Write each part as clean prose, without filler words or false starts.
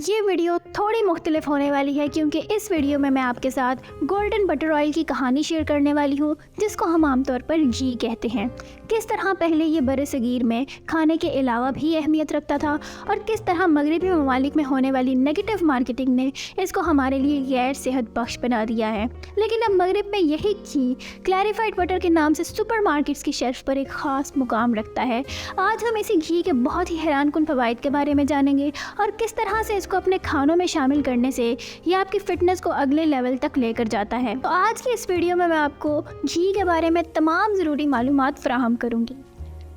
ये वीडियो थोड़ी मुख्तलिफ होने वाली है क्योंकि इस वीडियो में मैं आपके साथ गोल्डन बटर ऑयल की कहानी शेयर करने वाली हूँ, जिसको हम आमतौर पर घी कहते हैं। किस तरह पहले ये बरसगीर में खाने के अलावा भी अहमियत रखता था और किस तरह मगरबी ममालिक में होने वाली नेगेटिव मार्केटिंग ने इसको हमारे लिए गैर सेहत बख्श बना दिया है। लेकिन अब मगरब में यही घी क्लैरिफाइड बटर के नाम से सुपर मार्केट्स की शेल्फ पर एक ख़ास मुकाम रखता है। आज हम इसी घी के बहुत ही हैरानकुन फ़वाइद के बारे में जानेंगे और किस तरह से इसको अपने खानों में शामिल करने से ये आपकी फ़िटनेस को अगले लेवल तक लेकर जाता है। तो आज की इस वीडियो में मैं आपको घी के बारे में तमाम ज़रूरी मालूमात फराहम करूँगी।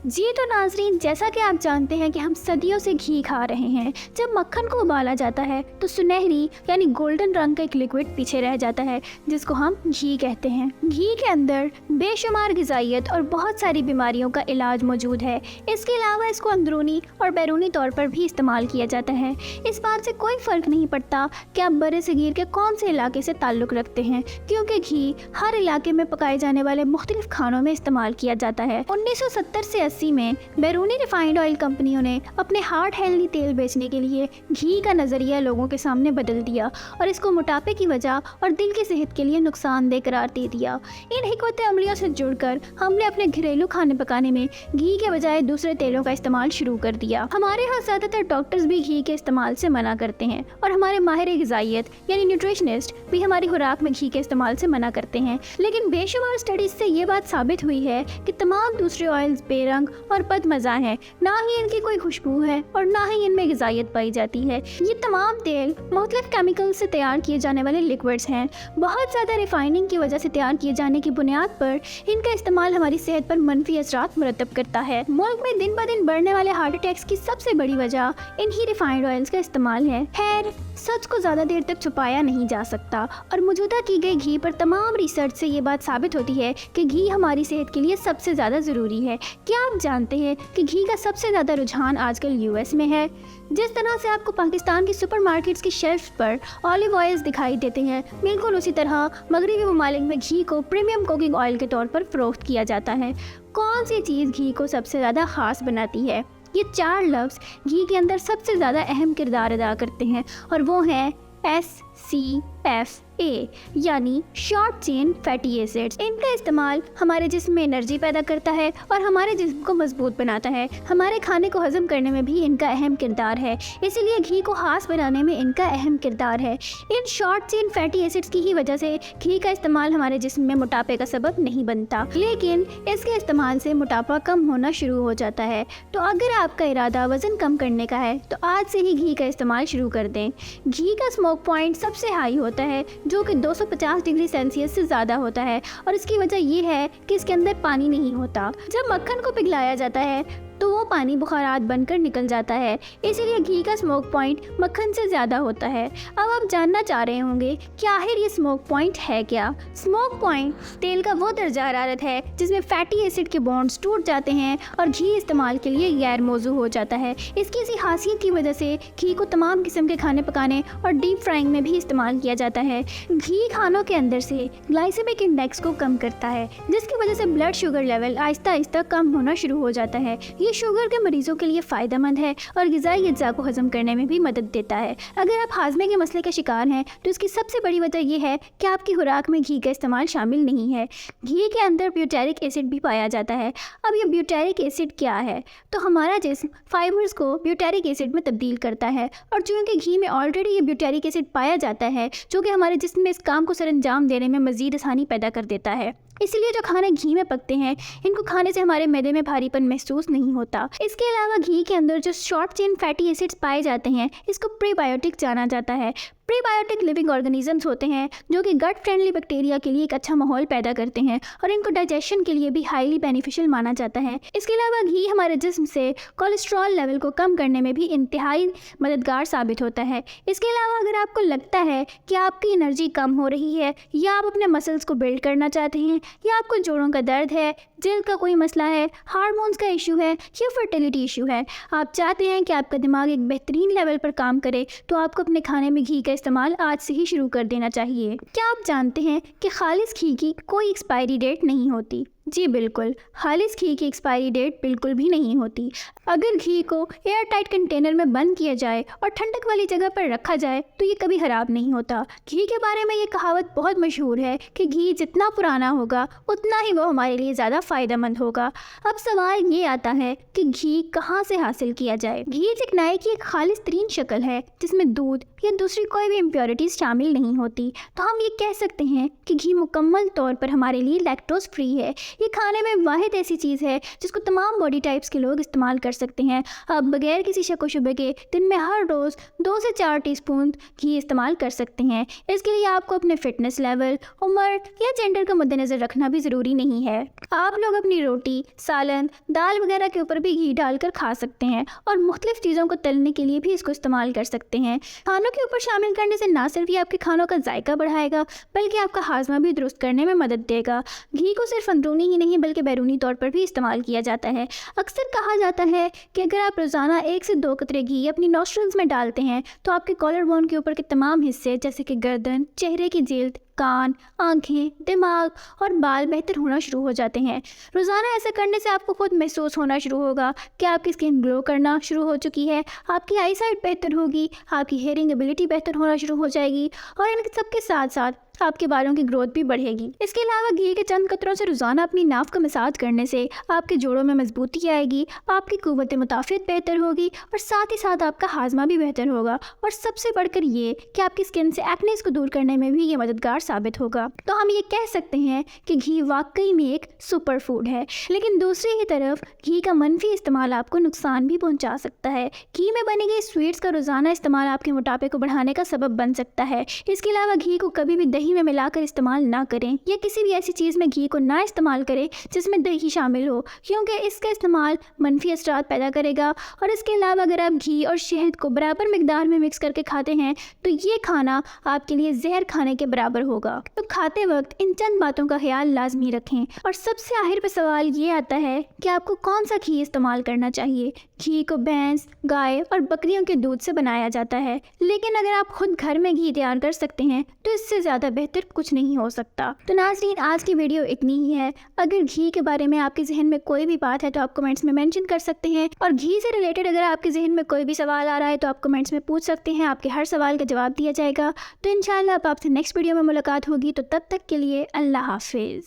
जी तो नाजरीन, जैसा कि आप जानते हैं कि हम सदियों से घी खा रहे हैं। जब मक्खन को उबाला जाता है तो सुनहरी यानी गोल्डन रंग का एक लिक्विड पीछे रह जाता है जिसको हम घी कहते हैं। घी के अंदर बेशुमार ग़िज़ाइयत और बहुत सारी बीमारियों का इलाज मौजूद है। इसके अलावा इसको अंदरूनी और बैरूनी तौर पर भी इस्तेमाल किया जाता है। इस बात से कोई फ़र्क नहीं पड़ता कि आप बरसगीर के कौन से इलाके से ताल्लुक़ रखते हैं, क्योंकि घी हर इलाके में पकाए जाने वाले मुख्तलिफ खानों में इस्तेमाल किया जाता है। 1970 से 1980 में बैरूनी रिफाइंड ऑयल कंपनियों ने अपने हार्ट हेल्दी तेल बेचने के लिए घी का नज़रिया लोगों के सामने बदल दिया और इसको मोटापे की वजह और दिल की सेहत के लिए नुकसानदेह करार दे दिया। इन हिकमत अमलियों से जुड़कर हमने अपने घरेलू खाने पकाने में घी के बजाय दूसरे तेलों का इस्तेमाल शुरू कर दिया। हमारे यहाँ ज़्यादातर डॉक्टर्स भी घी के इस्तेमाल से मना करते हैं और हमारे माहिर ग़िज़ाइयत यानी न्यूट्रिशनिस्ट भी हमारी खुराक में घी के इस्तेमाल से मना करते हैं। लेकिन बेशुमार स्टडीज़ से ये बात साबित हुई है कि तमाम दूसरे ऑयल्स बेरंग और बदमज़ा है, ना ही इनकी कोई खुशबू है और ना ही इनमें ग़िज़ाइयत पाई जाती है। ये तमाम तेल मुख्तलिफ केमिकल से तैयार किए जाने वाले लिक्विड्स हैं। बहुत ज़्यादा रिफाइनिंग की वजह से तैयार किए जाने की बुनियाद पर इनका इस्तेमाल हमारी सेहत पर मनफी असरात मुरतब करता है। मुल्क में दिन ब दिन बढ़ने वाले हार्ट अटैक्स की सबसे बड़ी वजह इन्हीं रिफाइंड ऑयल्स का इस्तेमाल है। खैर, सच को ज़्यादा देर तक छुपाया नहीं जा सकता और मौजूदा की गई घी पर तमाम रिसर्च से ये बात साबित होती है कि घी हमारी सेहत के लिए सबसे ज़्यादा ज़रूरी है। क्या आप जानते हैं कि घी का सबसे ज़्यादा रुझान आजकल यूएस में है? जिस तरह से आपको पाकिस्तान की सुपरमार्केट्स की शेल्फ पर ऑलिव ऑयल्स दिखाई देते हैं, बिल्कुल उसी तरह मगरबी ममालिक में घी को प्रीमियम कुकिंग ऑयल के तौर पर फ़रोख्त किया जाता है। कौन सी चीज़ घी को सबसे ज़्यादा ख़ास बनाती है? ये 4 लफ्ज़ घी के अंदर सबसे ज़्यादा अहम किरदार अदा करते हैं और वो हैं SCFA यानी शॉर्ट चेन फैटी एसिड्स। इनका इस्तेमाल हमारे जिस्म में एनर्जी पैदा करता है और हमारे जिस्म को मजबूत बनाता है। हमारे खाने को हजम करने में भी इनका अहम किरदार है, इसीलिए घी को खास बनाने में इनका अहम किरदार है। In short chain fatty acids की ही वजह से घी का इस्तेमाल हमारे जिस्म में मोटापे का सबब नहीं बनता, लेकिन इसके इस्तेमाल से मोटापा कम होना शुरू हो जाता है। तो अगर आपका इरादा वज़न कम करने का है तो आज से ही घी का इस्तेमाल शुरू कर दें। घी का स्मोक पॉइंट सबसे हाई होता है, जो कि 250 डिग्री सेल्सियस से ज़्यादा होता है और इसकी वजह ये है कि इसके अंदर पानी नहीं होता। जब मक्खन को पिघलाया जाता है तो वो पानी बुखारात बनकर निकल जाता है, इसीलिए घी का स्मोक पॉइंट मक्खन से ज़्यादा होता है। अब आप जानना चाह रहे होंगे कि आखिर ये स्मोक पॉइंट है क्या? स्मोक पॉइंट तेल का वो दर्जा हरारत है जिसमें फैटी एसिड के बॉन्ड्स टूट जाते हैं और घी इस्तेमाल के लिए गैर मौजू हो जाता है। इसकी इसी खासियत की वजह से घी को तमाम किस्म के खाने पकाने और डीप फ्राइंग में भी इस्तेमाल किया जाता है। घी खानों के अंदर से ग्लाइसेमिक इंडेक्स को कम करता है, जिसकी वजह से blood sugar level Aahista Aahista कम होना शुरू हो जाता है। ये शुगर के मरीजों के लिए फ़ायदेमंद है और ग़िज़ाई अज्जा को हज़म करने में भी मदद देता है। अगर आप हाजमे के मसले का शिकार हैं तो इसकी सबसे बड़ी वजह यह है कि आपकी खुराक में घी का इस्तेमाल शामिल नहीं है। घी के अंदर ब्यूटेरिक एसिड भी पाया जाता है। अब ये ब्यूटेरिक एसिड क्या है? तो हमारा जिस्म फाइबर्स को ब्यूटेरिक एसिड में तब्दील करता है और चूँकि घी में ऑलरेडी ये ब्यूटेरिक एसिड पाया जाता है, जो कि हमारे जिस्म में इस काम को सरअंजाम देने में मज़ीद आसानी पैदा कर देता है। इसीलिए जो खाने घी में पकते हैं, इनको खाने से हमारे मैदे में भारीपन महसूस नहीं होता। इसके अलावा घी के अंदर जो शॉर्ट चेन फैटी एसिड्स पाए जाते हैं, इसको प्रीबायोटिक जाना जाता है। प्रीबायोटिक लिविंग ऑर्गेनिजम्स होते हैं जो कि गट फ्रेंडली बैक्टीरिया के लिए एक अच्छा माहौल पैदा करते हैं और इनको डाइजेशन के लिए भी हाईली बेनिफिशियल माना जाता है। इसके अलावा घी हमारे जिस्म से कोलेस्ट्रॉल लेवल को कम करने में भी इंतहाई मददगार साबित होता है। इसके अलावा अगर आपको लगता है कि आपकी एनर्जी कम हो रही है या आप अपने मसल्स को बिल्ड करना चाहते हैं या आपको जोड़ों का दर्द है, जल्द का कोई मसला है, हार्मोन्स का इशू है या फर्टिलिटी इशू है, आप चाहते हैं कि आपका दिमाग एक बेहतरीन लेवल पर काम करे, तो आपको अपने खाने में घी का इस्तेमाल आज से ही शुरू कर देना चाहिए। क्या आप जानते हैं कि खालिस घी की कोई एक्सपायरी डेट नहीं होती? जी बिल्कुल, खालिस घी की एक्सपायरी डेट बिल्कुल भी नहीं होती। अगर घी को एयर टाइट कंटेनर में बंद किया जाए और ठंडक वाली जगह पर रखा जाए तो ये कभी ख़राब नहीं होता। घी के बारे में ये कहावत बहुत मशहूर है कि घी जितना पुराना होगा उतना ही वो हमारे लिए ज़्यादा फ़ायदेमंद होगा। अब सवाल ये आता है कि घी कहाँ से हासिल किया जाए। घी चिकनाई की एक खालिस तरीन शक्ल है जिसमें दूध या दूसरी कोई भी इम्प्योरिटीज़ शामिल नहीं होती। तो हम ये कह सकते हैं कि घी मुकम्मल तौर पर हमारे लिए लैक्टोज फ्री है। ये खाने में वाहिद ऐसी चीज़ है जिसको तमाम बॉडी टाइप्स के लोग इस्तेमाल कर सकते हैं। आप बगैर किसी शक व शुबे के दिन में हर रोज़ 2 से 4 टीस्पून घी इस्तेमाल कर सकते हैं। इसके लिए आपको अपने फिटनेस लेवल, उम्र या जेंडर का मद्देनज़र रखना भी ज़रूरी नहीं है। आप लोग अपनी रोटी, सालन, दाल वगैरह के ऊपर भी घी डालकर खा सकते हैं और मुख्तलिफ चीज़ों को तलने के लिए भी इसको इस्तेमाल कर सकते हैं। खानों के ऊपर शामिल करने से ना सिर्फ ये आपके खानों का जायका बढ़ाएगा बल्कि आपका हाजमा भी दुरुस्त करने में मदद देगा। घी को सिर्फ अंदरूनी ही नहीं बल्कि बैरूनी तौर पर भी इस्तेमाल किया जाता है। अक्सर कहा जाता है कि अगर आप रोज़ाना 1 से 2 कतरे घी अपनी नॉस्ट्रल्स में डालते हैं तो आपके कॉलर बोन के ऊपर के तमाम हिस्से जैसे कि गर्दन, चेहरे की जिल्द, कान, आंखें, दिमाग और बाल बेहतर होना शुरू हो जाते हैं। रोज़ाना ऐसा करने से आपको खुद महसूस होना शुरू होगा कि आपकी स्किन ग्लो करना शुरू हो चुकी है, आपकी आई साइट बेहतर होगी, आपकी हेयरिंग एबिलिटी बेहतर होना शुरू हो जाएगी और इन सबके साथ साथ आपके बालों की ग्रोथ भी बढ़ेगी। इसके अलावा घी के चंद कतरों से रोज़ाना अपनी नाफ का मसाज करने से आपके जोड़ों में मजबूती आएगी, आपकी कुव्वत मुताफ़ियत बेहतर होगी और साथ ही साथ आपका हाजमा भी बेहतर होगा। और सबसे बढ़कर ये कि आपकी स्किन से एक्नेस को दूर करने में भी ये मददगार साबित होगा। तो हम ये कह सकते हैं कि घी वाकई में एक सुपर फूड है। लेकिन दूसरी ही तरफ घी का मनफी इस्तेमाल आपको नुकसान भी पहुँचा सकता है। घी में बनी गई स्वीट्स का रोज़ाना इस्तेमाल आपके मोटापे को बढ़ाने का सबब बन सकता है। इसके अलावा घी को कभी भी दही में मिलाकर इस्तेमाल ना करें या किसी भी ऐसी चीज़ में घी को ना इस्तेमाल करें जिसमें दही शामिल हो, क्योंकि इसका इस्तेमाल मनफी असरात पैदा करेगा। और इसके अलावा अगर आप घी और शहद को बराबर मिकदार में मिक्स करके खाते हैं तो ये खाना आपके लिए जहर खाने के बराबर होगा। तो खाते वक्त इन चंद बातों का ख्याल लाजमी रखें। और सबसे आखिर पर सवाल ये आता है कि आपको कौन सा घी इस्तेमाल करना चाहिए। घी को भैंस, गाय और बकरियों के दूध से बनाया जाता है, लेकिन अगर आप खुद घर में घी तैयार कर सकते हैं तो इससे ज़्यादा बेहतर कुछ नहीं हो सकता। तो नाज़रीन, आज की वीडियो इतनी ही है। अगर घी के बारे में आपके जहन में कोई भी बात है तो आप कमेंट्स में मेंशन कर सकते हैं। और घी से रिलेटेड अगर आपके जहन में कोई भी सवाल आ रहा है तो आप कमेंट्स में पूछ सकते हैं। आपके हर सवाल का जवाब दिया जाएगा। तो इंशाल्लाह अब आपसे नेक्स्ट वीडियो में मुलाकात होगी। तो तब तक के लिए अल्लाह हाफिज़।